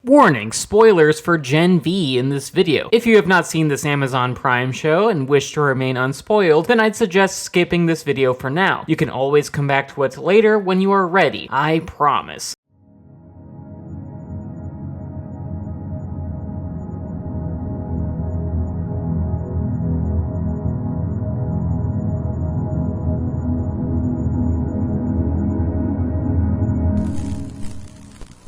Warning, spoilers for Gen V in this video. If you have not seen this Amazon Prime show and wish to remain unspoiled, then I'd suggest skipping this video for now. You can always come back to it later when you are ready, I promise.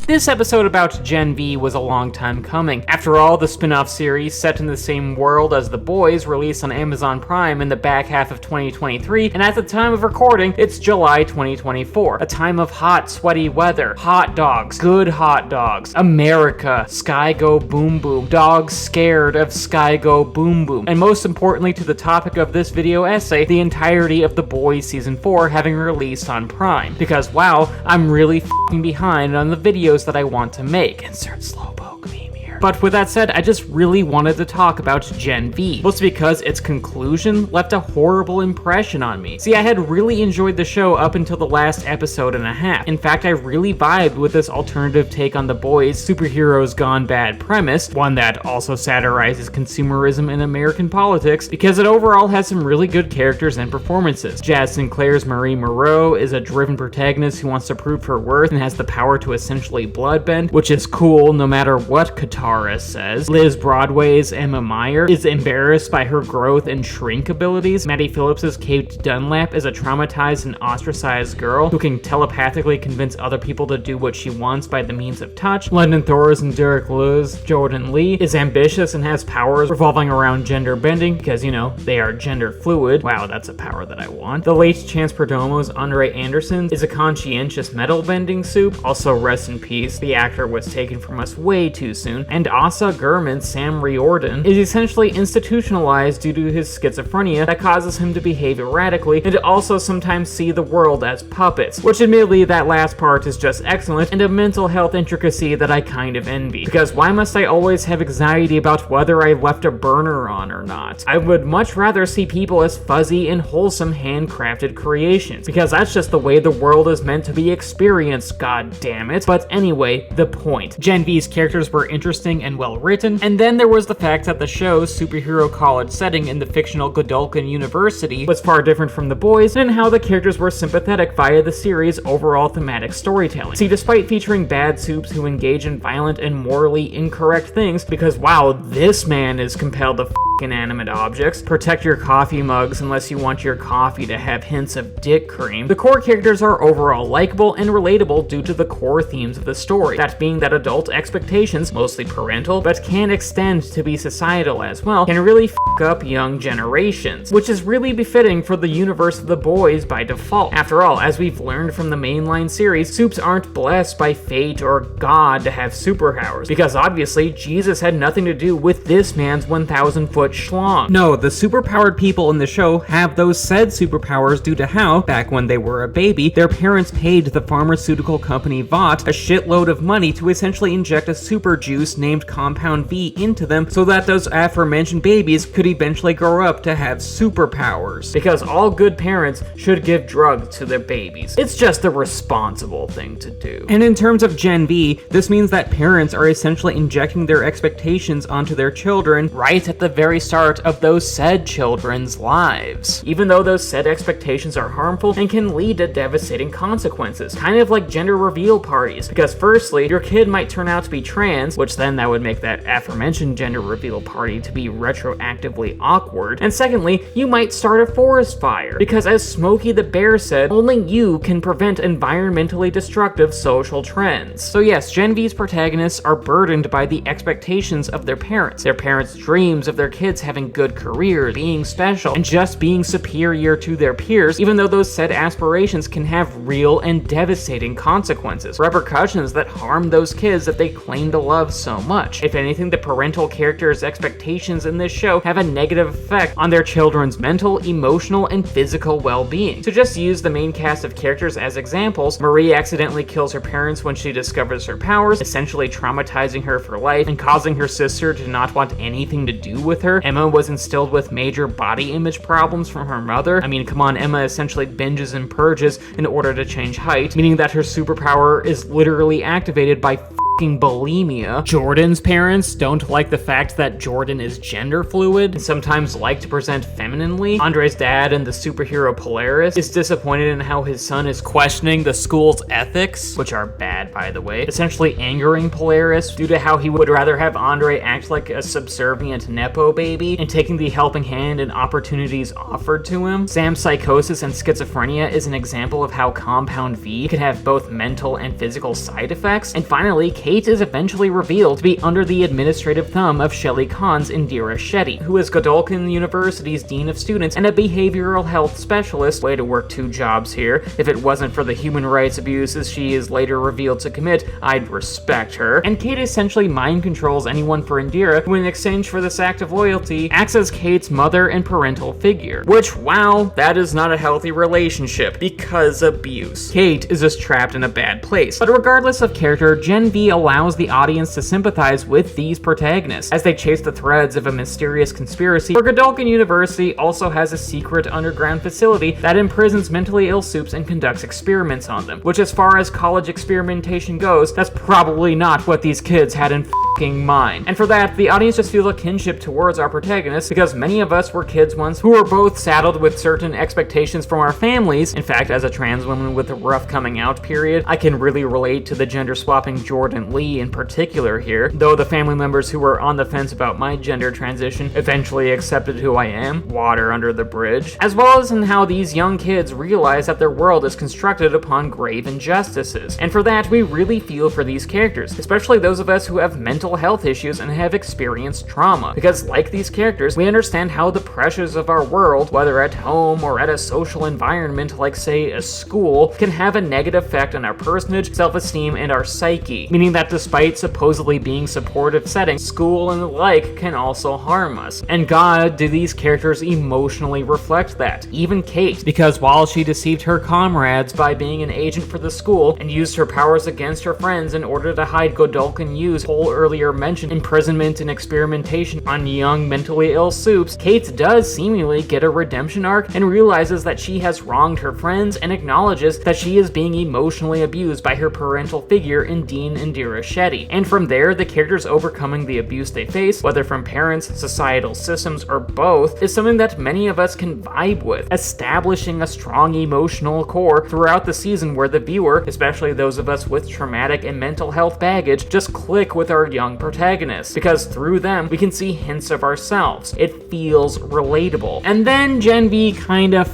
This episode about Gen V was a long time coming. After all, the spin-off series set in the same world as The Boys released on Amazon Prime in the back half of 2023, and at the time of recording, it's July 2024. A time of hot, sweaty weather, hot dogs, good hot dogs, America, Sky Go Boom Boom, dogs scared of Sky Go Boom Boom, and most importantly to the topic of this video essay, the entirety of The Boys Season 4 having released on Prime. Because wow, I'm really f***ing behind on the videos that I want to make. Insert slowpoke meme here. But with that said, I just really wanted to talk about Gen V, mostly because its conclusion left a horrible impression on me. See, I had really enjoyed the show up until the last episode and a half. In fact, I really vibed with this alternative take on The Boys' superheroes gone bad premise, one that also satirizes consumerism in American politics, because it overall has some really good characters and performances. Jazz Sinclair's Marie Moreau is a driven protagonist who wants to prove her worth and has the power to essentially bloodbend, which is cool no matter what Katara says. Liz Broadway's Emma Meyer is embarrassed by her growth and shrink abilities. Maddie Phillips's Kate Dunlap is a traumatized and ostracized girl who can telepathically convince other people to do what she wants by the means of touch. London Thor's and Derek Lewis Jordan Lee is ambitious and has powers revolving around gender bending because, you know, they are gender fluid. Wow, that's a power that I want. The late Chance Perdomo's Andre Anderson is a conscientious metal bending soup. Also, rest in peace, the actor was taken from us way too soon. And Asa Gurman's Sam Riordan is essentially institutionalized due to his schizophrenia that causes him to behave erratically and to also sometimes see the world as puppets, which admittedly that last part is just excellent and a mental health intricacy that I kind of envy. Because why must I always have anxiety about whether I left a burner on or not? I would much rather see people as fuzzy and wholesome handcrafted creations, because that's just the way the world is meant to be experienced, god damn it. But anyway, the point. Gen V's characters were interesting and well written, and then there was the fact that the show's superhero college setting in the fictional Godolphin University was far different from The Boys, and how the characters were sympathetic via the series' overall thematic storytelling. See, despite featuring bad soups who engage in violent and morally incorrect things, because wow, this man is compelled to inanimate objects, protect your coffee mugs unless you want your coffee to have hints of dick cream, the core characters are overall likable and relatable due to the core themes of the story, that being that adult expectations, mostly parental, but can extend to be societal as well, can really f*** up young generations, which is really befitting for the universe of The Boys by default. After all, as we've learned from the mainline series, soups aren't blessed by fate or God to have superpowers, because obviously Jesus had nothing to do with this man's 1,000-foot schlong. No, the superpowered people in the show have those said superpowers due to how, back when they were a baby, their parents paid the pharmaceutical company Vought a shitload of money to essentially inject a super juice named Compound V into them so that those aforementioned babies could eventually grow up to have superpowers. Because all good parents should give drugs to their babies. It's just the responsible thing to do. And in terms of Gen V, this means that parents are essentially injecting their expectations onto their children right at the very start of those said children's lives, even though those said expectations are harmful and can lead to devastating consequences, kind of like gender reveal parties, because firstly, your kid might turn out to be trans, which then that would make that aforementioned gender reveal party to be retroactively awkward, and secondly, you might start a forest fire, because as Smokey the Bear said, only you can prevent environmentally destructive social trends. So yes, Gen V's protagonists are burdened by the expectations of their parents' dreams of their kids having good careers, being special, and just being superior to their peers, even though those said aspirations can have real and devastating consequences, repercussions that harm those kids that they claim to love so much. If anything, the parental characters' expectations in this show have a negative effect on their children's mental, emotional, and physical well-being. To just use the main cast of characters as examples, Marie accidentally kills her parents when she discovers her powers, essentially traumatizing her for life and causing her sister to not want anything to do with her. Emma was instilled with major body image problems from her mother. I mean, come on, Emma essentially binges and purges in order to change height, meaning that her superpower is literally activated by bulimia. Jordan's parents don't like the fact that Jordan is gender fluid and sometimes like to present femininely. Andre's dad and the superhero Polaris is disappointed in how his son is questioning the school's ethics, which are bad by the way, essentially angering Polaris due to how he would rather have Andre act like a subservient nepo baby and taking the helping hand and opportunities offered to him. Sam's psychosis and schizophrenia is an example of how Compound V can have both mental and physical side effects. And finally, Kate is eventually revealed to be under the administrative thumb of Shelley Kahn's Indira Shetty, who is Godolphin University's Dean of Students and a behavioral health specialist. Way to work two jobs here. If it wasn't for the human rights abuses she is later revealed to commit, I'd respect her. And Kate essentially mind controls anyone for Indira, who in exchange for this act of loyalty, acts as Kate's mother and parental figure. Which, wow, that is not a healthy relationship, because abuse. Kate is just trapped in a bad place. But regardless of character, Gen V allows the audience to sympathize with these protagonists as they chase the threads of a mysterious conspiracy, where Godolphin University also has a secret underground facility that imprisons mentally ill soups and conducts experiments on them, which as far as college experimentation goes, that's probably not what these kids had in mind. And for that, the audience just feels a kinship towards our protagonists, because many of us were kids once who were both saddled with certain expectations from our families. In fact, as a trans woman with a rough coming out period, I can really relate to the gender swapping Jordan Lee in particular here, though the family members who were on the fence about my gender transition eventually accepted who I am, water under the bridge, as well as in how these young kids realize that their world is constructed upon grave injustices. And for that, we really feel for these characters, especially those of us who have mental health issues and have experienced trauma, because like these characters, we understand how the pressures of our world, whether at home or at a social environment like say a school, can have a negative effect on our personage, self-esteem, and our psyche, meaning that despite supposedly being supportive settings, school and the like can also harm us. And God, do these characters emotionally reflect that. Even Kate, because while she deceived her comrades by being an agent for the school and used her powers against her friends in order to hide Godolphin U's whole earlier mentioned imprisonment and experimentation on young mentally ill soups, Kate does seemingly get a redemption arc and realizes that she has wronged her friends and acknowledges that she is being emotionally abused by her parental figure in Dean Indira Shetty. And from there, the characters overcoming the abuse they face, whether from parents, societal systems, or both, is something that many of us can vibe with, establishing a strong emotional core throughout the season where the viewer, especially those of us with traumatic and mental health baggage, just click with our young protagonists, because through them we can see hints of ourselves. It feels relatable. And then Gen V kinda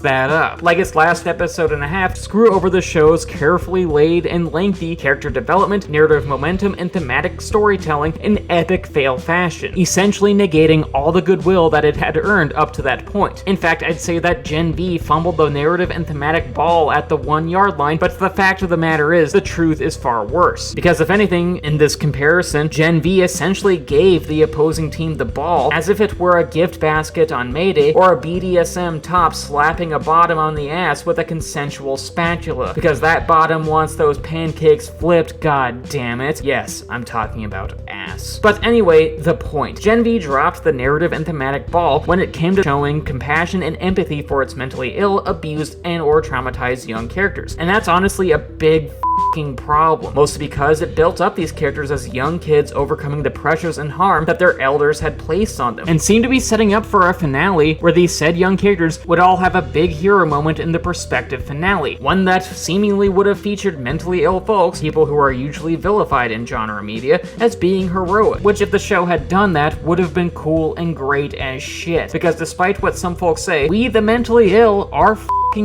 that up. Like its last episode and a half, screw over the show's carefully laid and lengthy character development, narrative momentum, and thematic storytelling in epic fail fashion, essentially negating all the goodwill that it had earned up to that point. In fact, I'd say that Gen V fumbled the narrative and thematic ball at the 1 yard line, but the fact of the matter is, the truth is far worse. Because if anything, in this comparison, Gen V essentially gave the opposing team the ball as if it were a gift basket on May Day, or a BDSM top slapping a bottom on the ass with a consensual spatula, because that bottom wants those pancakes flipped, god damn it. Yes, I'm talking about ass. But anyway, the point. Gen V dropped the narrative and thematic ball when it came to showing compassion and empathy for its mentally ill, abused, and or traumatized young characters. And that's honestly a big problem, mostly because it built up these characters as young kids overcoming the pressures and harm that their elders had placed on them, and seemed to be setting up for a finale where these said young characters would all have a big hero moment in the prospective finale, one that seemingly would have featured mentally ill folks, people who are usually vilified in genre media, as being heroic, which if the show had done that would have been cool and great as shit, because despite what some folks say, we the mentally ill are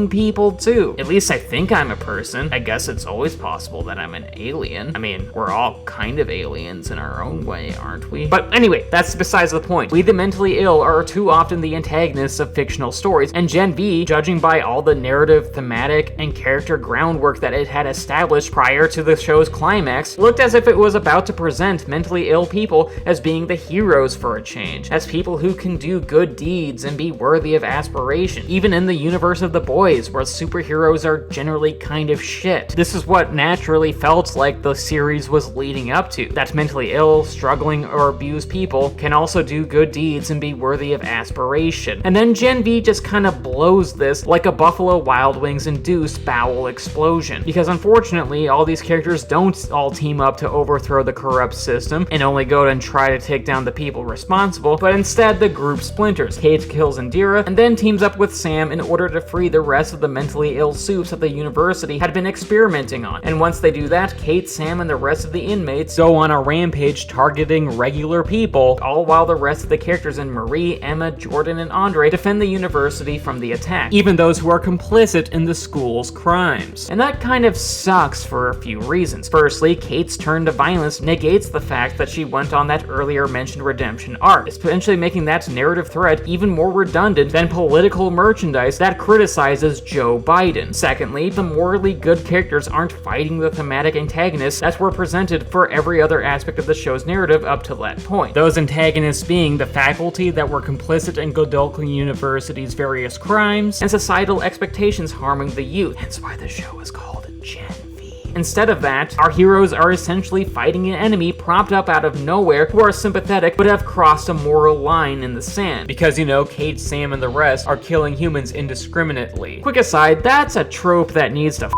people too. At least I think I'm a person. I guess it's always possible that I'm an alien. I mean, we're all kind of aliens in our own way, aren't we? But anyway, that's besides the point. We the mentally ill are too often the antagonists of fictional stories, and Gen V, judging by all the narrative, thematic, and character groundwork that it had established prior to the show's climax, looked as if it was about to present mentally ill people as being the heroes for a change, as people who can do good deeds and be worthy of aspiration, even in the universe of the boys, where superheroes are generally kind of shit. This is what naturally felt like the series was leading up to, that mentally ill, struggling, or abused people can also do good deeds and be worthy of aspiration. And then Gen V just kind of blows this like a Buffalo Wild Wings induced bowel explosion, because unfortunately all these characters don't all team up to overthrow the corrupt system and only go and try to take down the people responsible, but instead the group splinters. Kate kills Indira and then teams up with Sam in order to free the rest of the mentally ill soups that the university had been experimenting on. And once they do that, Kate, Sam, and the rest of the inmates go on a rampage targeting regular people, all while the rest of the characters in Marie, Emma, Jordan, and Andre defend the university from the attack, even those who are complicit in the school's crimes. And that kind of sucks for a few reasons. Firstly, Kate's turn to violence negates the fact that she went on that earlier mentioned redemption arc, essentially making that narrative thread even more redundant than political merchandise that criticizes Joe Biden. Secondly, the morally good characters aren't fighting the thematic antagonists that were presented for every other aspect of the show's narrative up to that point. Those antagonists being the faculty that were complicit in Godolphin University's various crimes, and societal expectations harming the youth, hence why the show is called Gen V. Instead of that, our heroes are essentially fighting an enemy propped up out of nowhere who are sympathetic but have crossed a moral line in the sand. Because, you know, Kate, Sam, and the rest are killing humans indiscriminately. Quick aside, that's a trope that needs to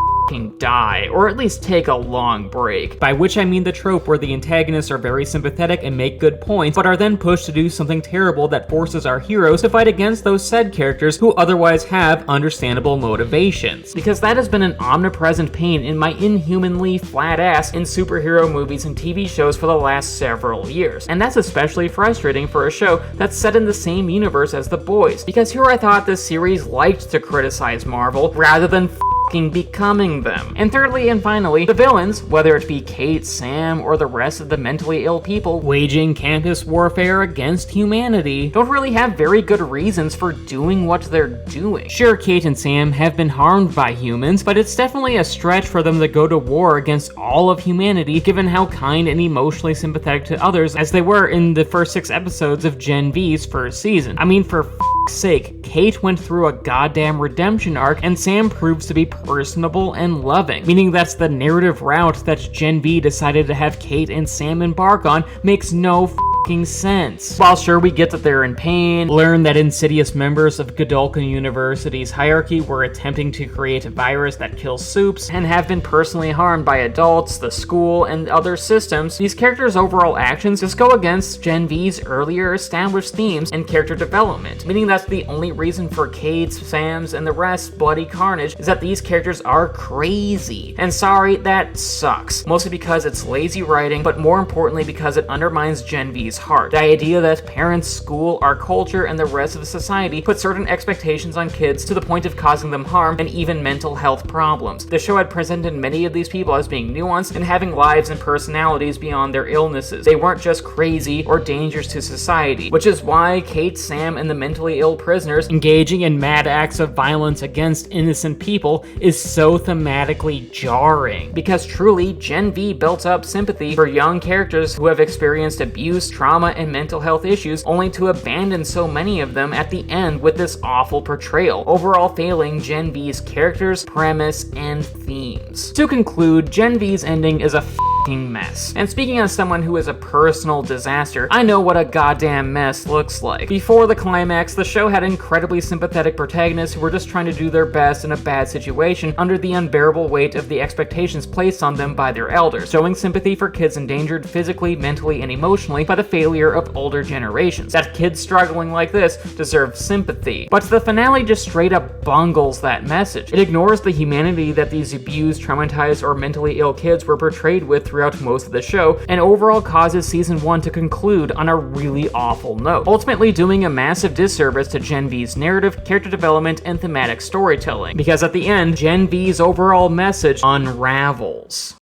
die, or at least take a long break. By which I mean the trope where the antagonists are very sympathetic and make good points, but are then pushed to do something terrible that forces our heroes to fight against those said characters who otherwise have understandable motivations. Because that has been an omnipresent pain in my inhumanly flat ass in superhero movies and TV shows for the last several years. And that's especially frustrating for a show that's set in the same universe as The Boys, because here I thought this series liked to criticize Marvel rather than becoming them. And thirdly and finally, the villains, whether it be Kate, Sam, or the rest of the mentally ill people waging campus warfare against humanity, don't really have very good reasons for doing what they're doing. Sure, Kate and Sam have been harmed by humans, but it's definitely a stretch for them to go to war against all of humanity, given how kind and emotionally sympathetic to others as they were in the first 6 episodes of Gen V's first season. I mean, for sake, Kate went through a goddamn redemption arc, and Sam proves to be personable and loving, meaning that's the narrative route that Gen V decided to have Kate and Sam embark on makes no sense. While sure, we get that they're in pain, learn that insidious members of Godolphin University's hierarchy were attempting to create a virus that kills soups, and have been personally harmed by adults, the school, and other systems, these characters' overall actions just go against Gen V's earlier established themes and character development, meaning that's the only reason for Kate's, Sam's, and the rest's bloody carnage is that these characters are crazy. And sorry, that sucks. Mostly because it's lazy writing, but more importantly because it undermines Gen V's heart. The idea that parents, school, our culture, and the rest of society put certain expectations on kids to the point of causing them harm and even mental health problems. The show had presented many of these people as being nuanced and having lives and personalities beyond their illnesses. They weren't just crazy or dangerous to society, which is why Kate, Sam, and the mentally ill prisoners engaging in mad acts of violence against innocent people is so thematically jarring. Because truly, Gen V built up sympathy for young characters who have experienced abuse, trauma, and mental health issues, only to abandon so many of them at the end with this awful portrayal, overall failing Gen V's characters, premise, and themes. To conclude, Gen V's ending is a mess. And speaking as someone who is a personal disaster, I know what a goddamn mess looks like. Before the climax, the show had incredibly sympathetic protagonists who were just trying to do their best in a bad situation under the unbearable weight of the expectations placed on them by their elders, showing sympathy for kids endangered physically, mentally, and emotionally by the failure of older generations. That kids struggling like this deserve sympathy. But the finale just straight up bungles that message. It ignores the humanity that these abused, traumatized, or mentally ill kids were portrayed with throughout most of the show, and overall causes season 1 to conclude on a really awful note, ultimately doing a massive disservice to Gen V's narrative, character development, and thematic storytelling, because at the end, Gen V's overall message unravels.